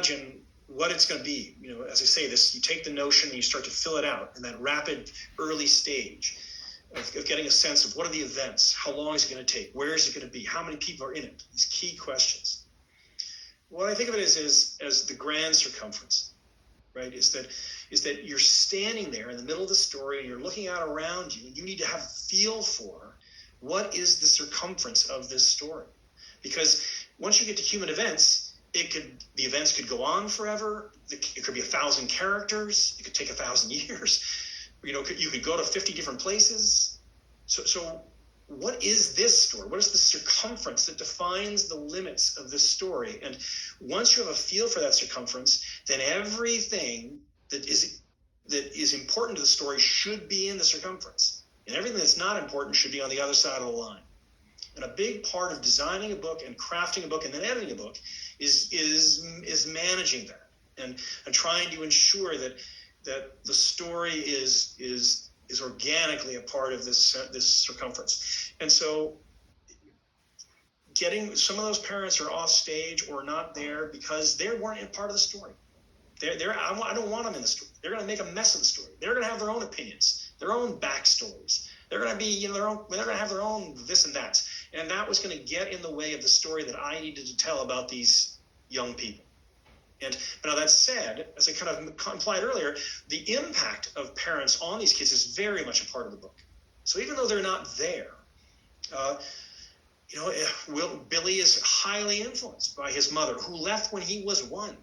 imagine what it's going to be. As I say, this, you take the notion and you start to fill it out in that rapid early stage of getting a sense of what are the events, how long is it going to take, where is it going to be, how many people are in it, these key questions. What I think of it as the grand circumference, right? Is that you're standing there in the middle of the story and you're looking out around you, and you need to have a feel for what is the circumference of this story. Because once you get to human events, the events could go on forever. It could be 1,000 characters. It could take 1,000 years. You could go to 50 different places. So what is this story? What is the circumference that defines the limits of this story? And once you have a feel for that circumference, then everything that is important to the story should be in the circumference. And everything that's not important should be on the other side of the line. And a big part of designing a book and crafting a book and then editing a book is managing that and trying to ensure that the story is organically a part of this circumference. And so getting some of those parents are off stage or not there because they weren't a part of the story. I don't want them in the story. They're going to make a mess of the story. They're going to have their own opinions, their own backstories. They're going to be, they're going to have their own this and that. And that was going to get in the way of the story that I needed to tell about these young people. And now that said, as I kind of implied earlier, the impact of parents on these kids is very much a part of the book. So even though they're not there, Billy is highly influenced by his mother, who left when he was 1.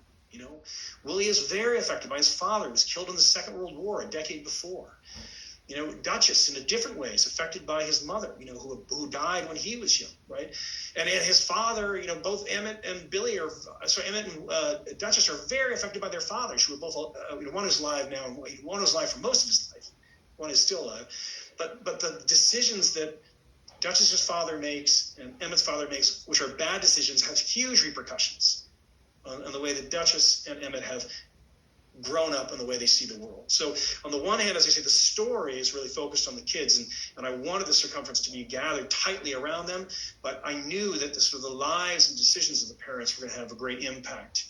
Willie is very affected by his father, who was killed in the Second World War a decade before. Duchess, in a different way, is affected by his mother, who died when he was young, right? And his father, both Emmett and Emmett and Duchess are very affected by their fathers, who are both, one is alive now, and one was alive for most of his life. One is still alive. But the decisions that Duchess's father makes and Emmett's father makes, which are bad decisions, have huge repercussions on the way that Duchess and Emmett have grown up and the way they see the world. So on the one hand, as I say, the story is really focused on the kids, and I wanted the circumference to be gathered tightly around them, but I knew that the lives and decisions of the parents were going to have a great impact